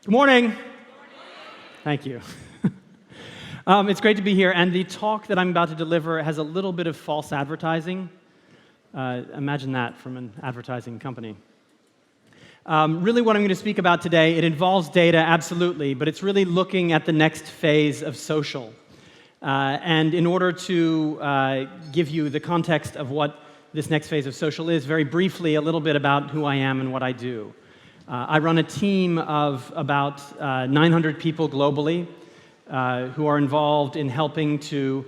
Good morning. Thank you. It's great to be here, and the talk that I'm about to deliver has a little bit of false advertising. Imagine that from an advertising company. Really what I'm going to speak about today, it involves data, absolutely, but it's really looking at the next phase of social. And in order to give you the context of what this next phase of social is, very briefly, a little bit about who I am and what I do. I run a team of about 900 people globally who are involved in helping to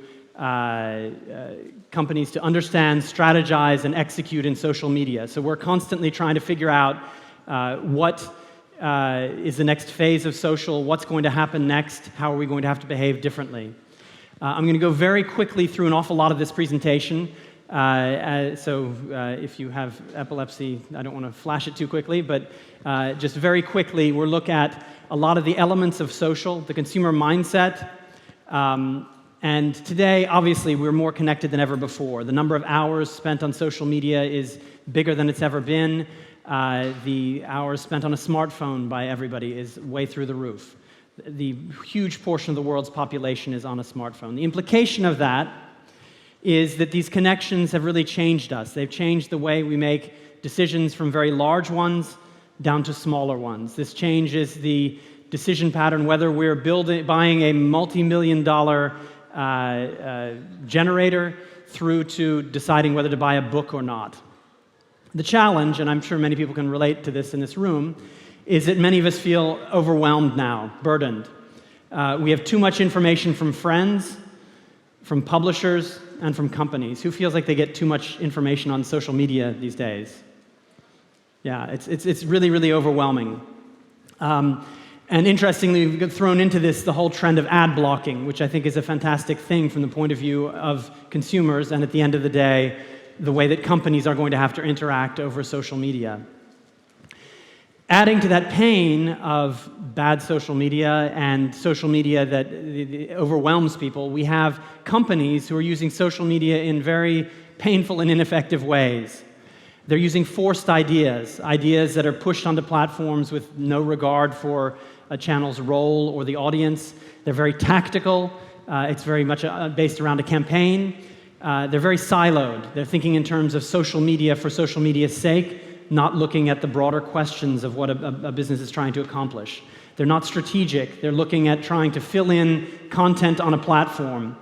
companies to understand, strategize, and execute in social media. So we're constantly trying to figure out what is the next phase of social, what's going to happen next, how are we going to have to behave differently. I'm going to go very quickly through an awful lot of this presentation. So if you have epilepsy, I don't want to flash it too quickly, but just very quickly, we'll look at a lot of the elements of social, the consumer mindset, and today, obviously, we're more connected than ever before. The number of hours spent on social media is bigger than it's ever been. The hours spent on a smartphone by everybody is way through the roof. The huge portion of the world's population is on a smartphone. The implication of that is that these connections have really changed us. They've changed the way we make decisions from very large ones down to smaller ones. This changes the decision pattern, whether we're buying a multi-million-dollar generator through to deciding whether to buy a book or not. The challenge, and I'm sure many people can relate to this in this room, is that many of us feel overwhelmed now, burdened. We have too much information from friends, from publishers, and from companies. Who feels like they get too much information on social media these days? Yeah, it's really, really overwhelming. And interestingly, we've got thrown into this the whole trend of ad blocking, which I think is a fantastic thing from the point of view of consumers, and at the end of the day, the way that companies are going to have to interact over social media. Adding to that pain of bad social media and social media that overwhelms people, we have companies who are using social media in very painful and ineffective ways. They're using forced ideas that are pushed onto platforms with no regard for a channel's role or the audience. They're very tactical. It's very much based around a campaign. They're very siloed. They're thinking in terms of social media for social media's sake, not looking at the broader questions of what a business is trying to accomplish. They're not strategic. They're looking at trying to fill in content on a platform,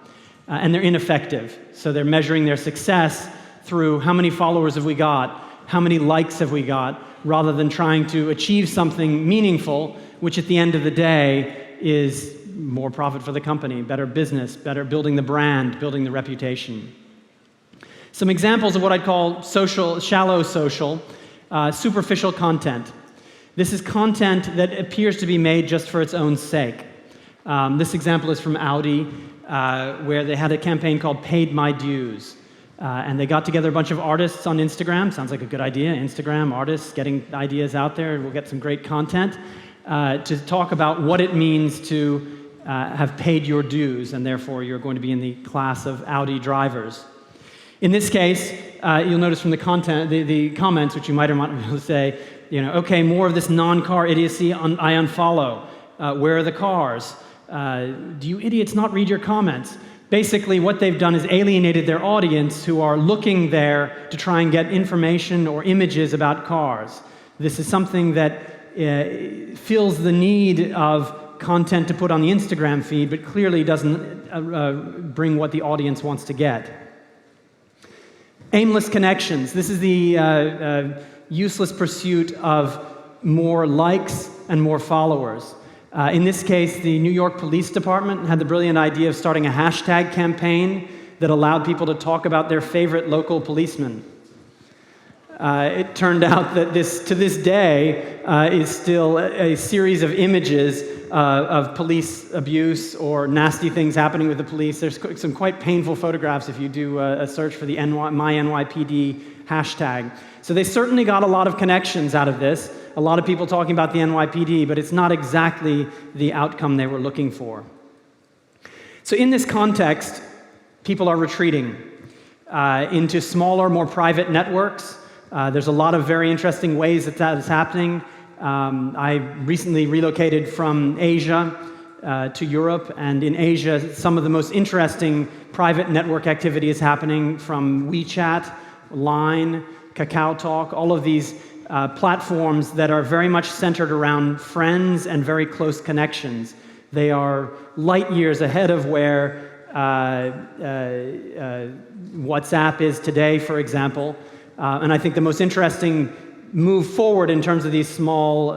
and they're ineffective. So they're measuring their success through how many followers have we got, how many likes have we got, rather than trying to achieve something meaningful, which at the end of the day is more profit for the company, better business, better building the brand, building the reputation. Some examples of what I'd call social, shallow social, superficial content. This is content that appears to be made just for its own sake. This example is from Audi, where they had a campaign called Paid My Dues. And they got together a bunch of artists on Instagram. Sounds like a good idea. Instagram, artists, getting ideas out there. We'll get some great content to talk about what it means to have paid your dues, and therefore you're going to be in the class of Audi drivers. In this case, you'll notice from the content, the comments, which you might or might not be able to say, okay, more of this non-car idiocy, I unfollow. Where are the cars? Do you idiots not read your comments? Basically, what they've done is alienated their audience who are looking there to try and get information or images about cars. This is something that fills the need of content to put on the Instagram feed, but clearly doesn't bring what the audience wants to get. Aimless connections. This is the useless pursuit of more likes and more followers. In this case, the New York Police Department had the brilliant idea of starting a hashtag campaign that allowed people to talk about their favorite local policeman. It turned out that to this day, is still a series of images of police abuse or nasty things happening with the police. There's some quite painful photographs if you do a search for the MyNYPD hashtag. So they certainly got a lot of connections out of this, a lot of people talking about the NYPD, but it's not exactly the outcome they were looking for. So in this context, people are retreating into smaller, more private networks. There's a lot of very interesting ways that is happening. I recently relocated from Asia to Europe, and in Asia, some of the most interesting private network activity is happening from WeChat, Line, KakaoTalk, all of these platforms that are very much centered around friends and very close connections. They are light years ahead of where WhatsApp is today, for example. And I think the most interesting move forward in terms of these small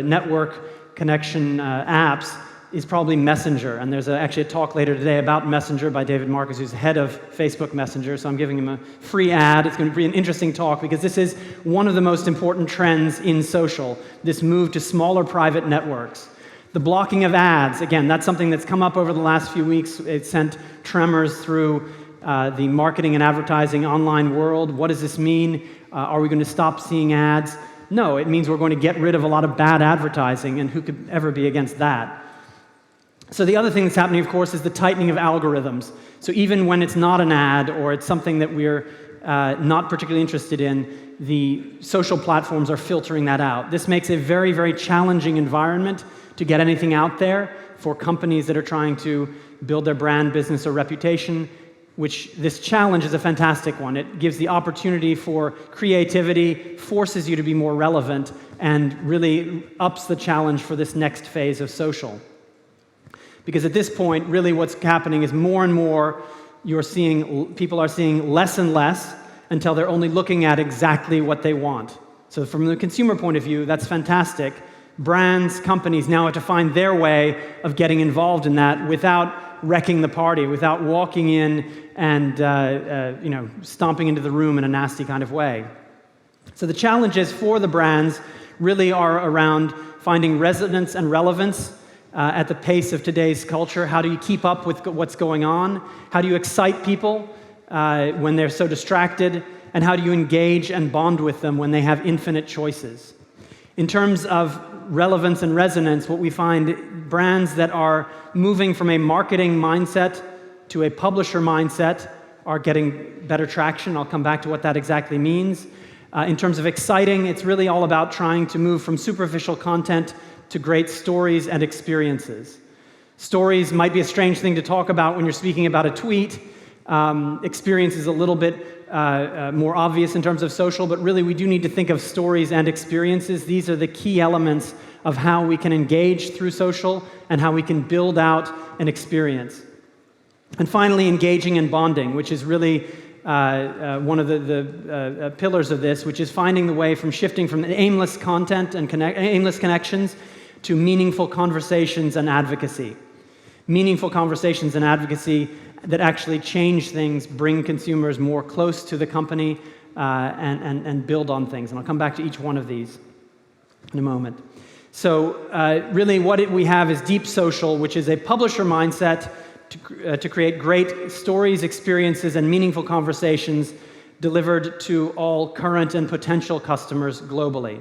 network connection apps is probably Messenger. And there's actually a talk later today about Messenger by David Marcus, who's head of Facebook Messenger, so I'm giving him a free ad. It's going to be an interesting talk because this is one of the most important trends in social, this move to smaller private networks. The blocking of ads, again, that's something that's come up over the last few weeks. It sent tremors through the marketing and advertising online world. What does this mean? Are we going to stop seeing ads? No, it means we're going to get rid of a lot of bad advertising, and who could ever be against that? So the other thing that's happening, of course, is the tightening of algorithms. So even when it's not an ad or it's something that we're not particularly interested in, the social platforms are filtering that out. This makes a very, very challenging environment to get anything out there for companies that are trying to build their brand, business, or reputation, which this challenge is a fantastic one. It gives the opportunity for creativity, forces you to be more relevant, and really ups the challenge for this next phase of social. Because at this point, really what's happening is more and more people are seeing less and less until they're only looking at exactly what they want. So from the consumer point of view, that's fantastic. Brands, companies now have to find their way of getting involved in that without wrecking the party, without walking in and stomping into the room in a nasty kind of way. So the challenges for the brands really are around finding resonance and relevance at the pace of today's culture. How do you keep up with what's going on? How do you excite people when they're so distracted? And how do you engage and bond with them when they have infinite choices? In terms of relevance and resonance, what we find, brands that are moving from a marketing mindset to a publisher mindset are getting better traction. I'll come back to what that exactly means. In terms of exciting, it's really all about trying to move from superficial content to great stories and experiences. Stories might be a strange thing to talk about when you're speaking about a tweet. Experience is a little bit more obvious in terms of social, but really we do need to think of stories and experiences. These are the key elements of how we can engage through social and how we can build out an experience. And finally, engaging and bonding, which is really one of the pillars of this, which is finding the way from shifting from aimless content and aimless connections to meaningful conversations and advocacy. Meaningful conversations and advocacy that actually change things, bring consumers more close to the company, and build on things. And I'll come back to each one of these in a moment. So really what we have is deep social, which is a publisher mindset to create great stories, experiences, and meaningful conversations delivered to all current and potential customers globally.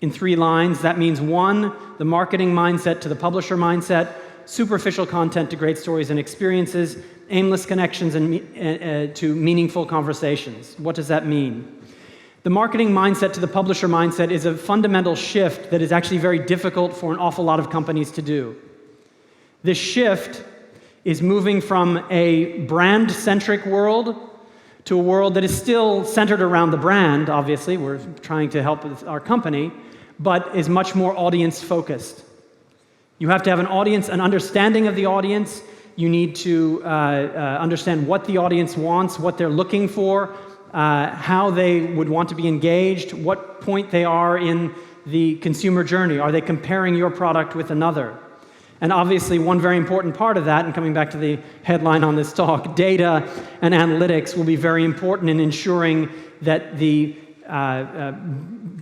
In 3 lines, that means 1, the marketing mindset to the publisher mindset, superficial content to great stories and experiences, aimless connections to meaningful conversations. What does that mean? The marketing mindset to the publisher mindset is a fundamental shift that is actually very difficult for an awful lot of companies to do. This shift is moving from a brand-centric world to a world that is still centered around the brand, obviously. We're trying to help with our company, but is much more audience-focused. You have to have an audience, an understanding of the audience. You need to understand what the audience wants, what they're looking for, how they would want to be engaged, what point they are in the consumer journey. Are they comparing your product with another? And obviously, one very important part of that, and coming back to the headline on this talk, data and analytics will be very important in ensuring that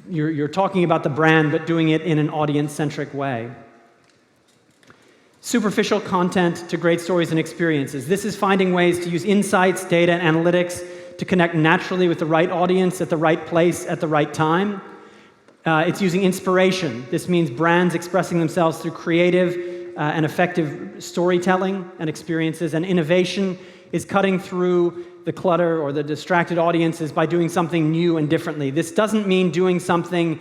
you're talking about the brand, but doing it in an audience-centric way. Superficial content to great stories and experiences. This is finding ways to use insights, data, and analytics to connect naturally with the right audience at the right place at the right time. It's using inspiration. This means brands expressing themselves through creative and effective storytelling and experiences. And innovation is cutting through the clutter or the distracted audiences by doing something new and differently. This doesn't mean doing something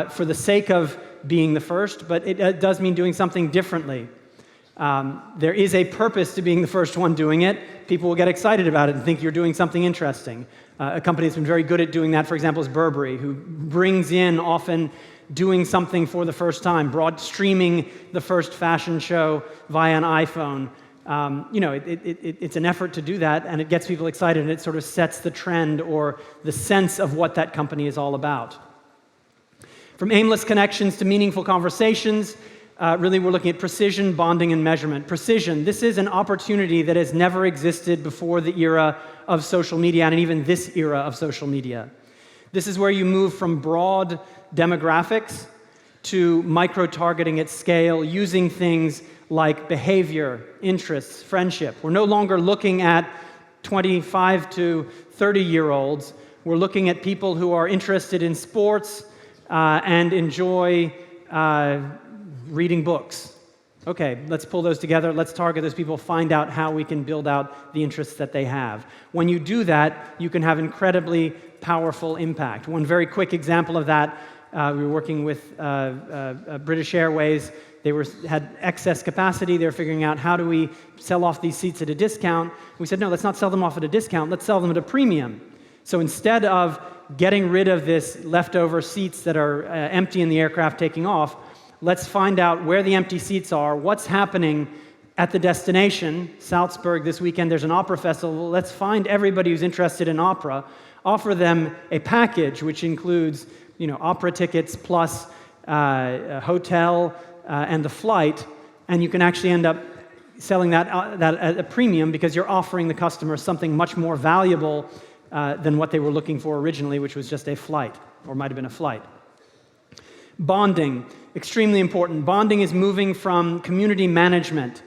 for the sake of being the first, but it does mean doing something differently. There is a purpose to being the first one doing it. People will get excited about it and think you're doing something interesting. A company that's been very good at doing that, for example, is Burberry, who brings in often doing something for the first time, streaming the first fashion show via an iPhone. It's an effort to do that, and it gets people excited, and it sort of sets the trend or the sense of what that company is all about. From aimless connections to meaningful conversations, really we're looking at precision, bonding, and measurement. Precision, this is an opportunity that has never existed before the era of social media, and even this era of social media. This is where you move from broad demographics to micro-targeting at scale, using things like behavior, interests, friendship. We're no longer looking at 25 to 30-year-olds. We're looking at people who are interested in sports and enjoy reading books. Okay, let's pull those together. Let's target those people, find out how we can build out the interests that they have. When you do that, you can have incredibly powerful impact. One very quick example of that, we were working with British Airways. They had excess capacity. They were figuring out, how do we sell off these seats at a discount? We said, no, let's not sell them off at a discount. Let's sell them at a premium. So instead of getting rid of this leftover seats that are empty in the aircraft taking off, let's find out where the empty seats are, what's happening at the destination. Salzburg this weekend, there's an opera festival. Let's find everybody who's interested in opera, offer them a package which includes, opera tickets plus a hotel and the flight, and you can actually end up selling that at a premium because you're offering the customer something much more valuable than what they were looking for originally, which was just a flight, or might have been a flight. Bonding, extremely important. Bonding is moving from community management,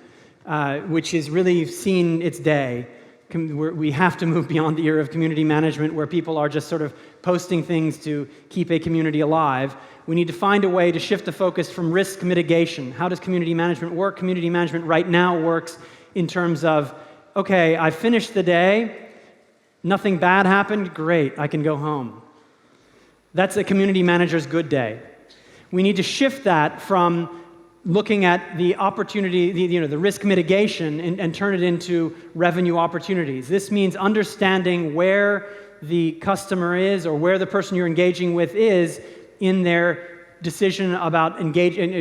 which has really seen its day. We have to move beyond the era of community management where people are just sort of posting things to keep a community alive. We need to find a way to shift the focus from risk mitigation. How does community management work? Community management right now works in terms of, okay, I finished the day, nothing bad happened, great, I can go home. That's a community manager's good day. We need to shift that from looking at the opportunity, the risk mitigation, and turn it into revenue opportunities. This means understanding where the customer is or where the person you're engaging with is in their decision about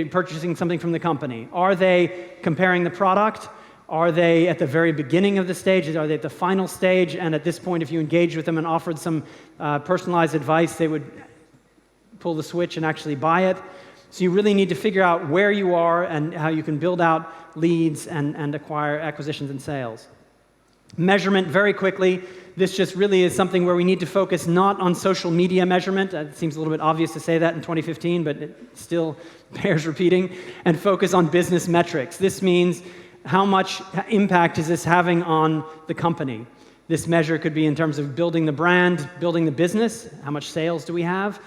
purchasing something from the company. Are they comparing the product? Are they at the very beginning of the stage? Are they at the final stage? And at this point, if you engage with them and offered some personalized advice, they would pull the switch and actually buy it. So you really need to figure out where you are and how you can build out leads and acquire acquisitions and sales. Measurement, very quickly, this just really is something where we need to focus not on social media measurement. It seems a little bit obvious to say that in 2015, but it still bears repeating, and focus on business metrics. This means how much impact is this having on the company? This measure could be in terms of building the brand, building the business, how much sales do we have?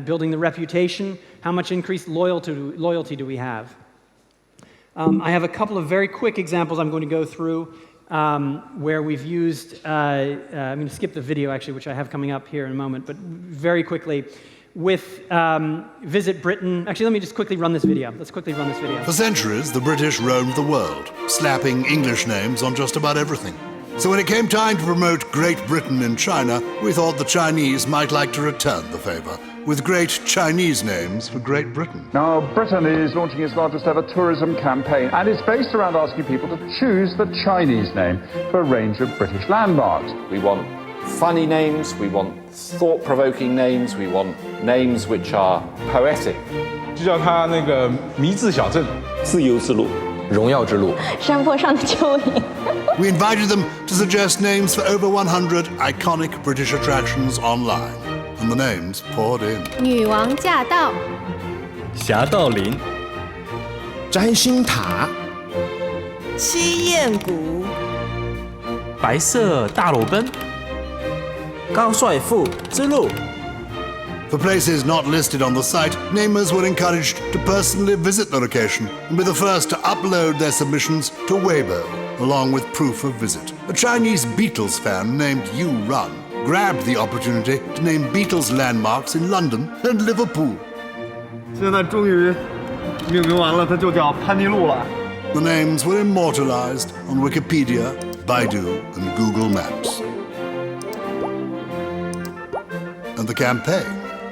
Building the reputation, how much increased loyalty do we have? I have a couple of very quick examples I'm going to go through where we've used, I'm going to skip the video actually, which I have coming up here in a moment, but very quickly, with Visit Britain. Actually, let me just quickly run this video. Let's quickly run this video. For centuries, the British roamed the world, slapping English names on just about everything. So when it came time to promote Great Britain in China, we thought the Chinese might like to return the favor with great Chinese names for Great Britain. Now, Britain is launching its largest ever tourism campaign, and it's based around asking people to choose the Chinese name for a range of British landmarks. We want funny names, we want thought-provoking names, we want names which are poetic. 就叫它那个迷字小镇，自由之路，荣耀之路，山坡上的蚯蚓。 We invited them to suggest names for over 100 iconic British attractions online, and the names poured in. 女王驾到，侠盗林、占星塔、七燕谷、白色大裸奔、高帅富之路。 For places not listed on the site, namers were encouraged to personally visit the location and be the first to upload their submissions to Weibo, along with proof of visit. A Chinese Beatles fan named Yu Run grabbed the opportunity to name Beatles landmarks in London and Liverpool. 现在终于命名完了，它就叫潘尼路了。 The names were immortalized on Wikipedia, Baidu, and Google Maps. And the campaign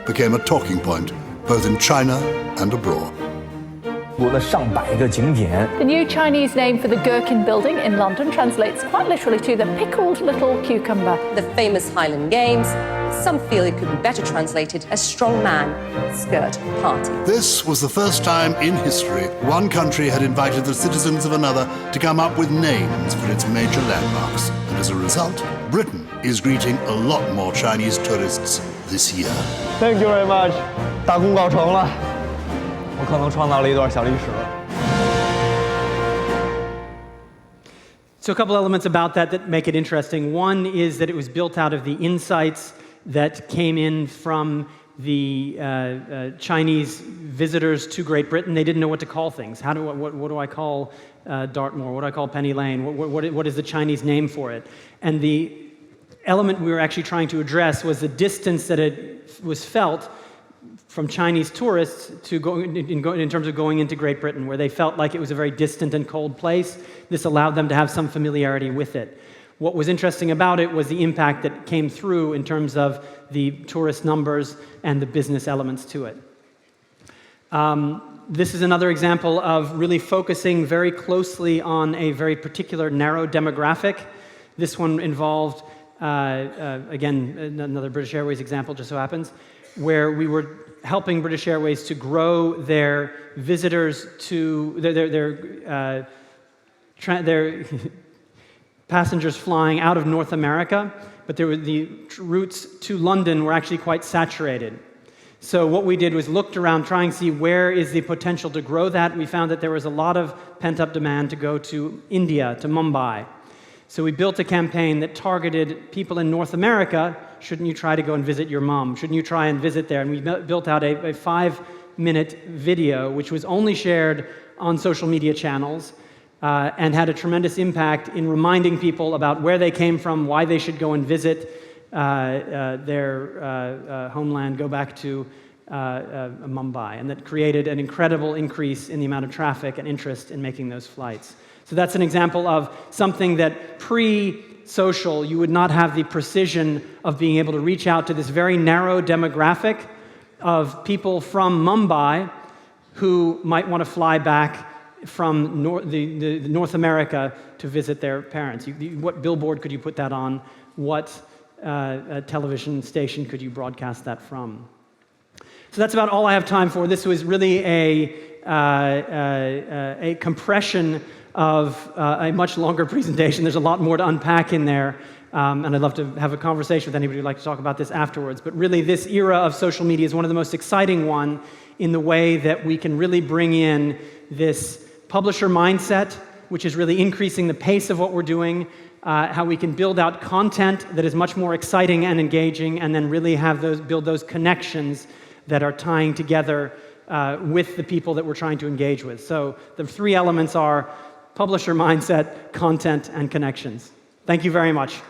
became a talking point both in China and abroad. 国的上百个景点。 The new Chinese name for the Gherkin building in London translates quite literally to the pickled little cucumber. The famous Highland Games. Some feel it could be better translated as strong man, skirt party. This was the first time in history one country had invited the citizens of another to come up with names for its major landmarks. And as a result, Britain is greeting a lot more Chinese tourists this year. Thank you very much，大功告成了，我可能创造了一段小历史。 So a couple elements about that make it interesting. One is that it was built out of the insights that came in from the Chinese visitors to Great Britain. They didn't know what to call things. What do I call Dartmoor? What do I call Penny Lane? What is the Chinese name for it? And the element we were actually trying to address was the distance that it was felt from Chinese tourists to in terms of going into Great Britain, where they felt like it was a very distant and cold place. This allowed them to have some familiarity with it. What was interesting about it was the impact that came through in terms of the tourist numbers and the business elements to it. This is another example of really focusing very closely on a very particular narrow demographic. This one involved, again, another British Airways example just so happens, where we were helping British Airways to grow their visitors to their passengers flying out of North America, but the routes to London were actually quite saturated. So what we did was looked around, trying to see where is the potential to grow that. We found that there was a lot of pent-up demand to go to India, to Mumbai. So we built a campaign that targeted people in North America. Shouldn't you try to go and visit your mom? Shouldn't you try and visit there? And we built out a 5-minute video, which was only shared on social media channels, and had a tremendous impact in reminding people about where they came from, why they should go and visit their homeland, go back to Mumbai. And that created an incredible increase in the amount of traffic and interest in making those flights. So that's an example of something that pre-social, you would not have the precision of being able to reach out to this very narrow demographic of people from Mumbai who might want to fly back from North America to visit their parents. What billboard could you put that on? What television station could you broadcast that from? So that's about all I have time for. This was really a compression of a much longer presentation. There's a lot more to unpack in there, and I'd love to have a conversation with anybody who'd like to talk about this afterwards. But really, this era of social media is one of the most exciting one in the way that we can really bring in this publisher mindset, which is really increasing the pace of what we're doing, how we can build out content that is much more exciting and engaging, and then really build those connections that are tying together with the people that we're trying to engage with. So the 3 elements are publisher mindset, content, and connections. Thank you very much.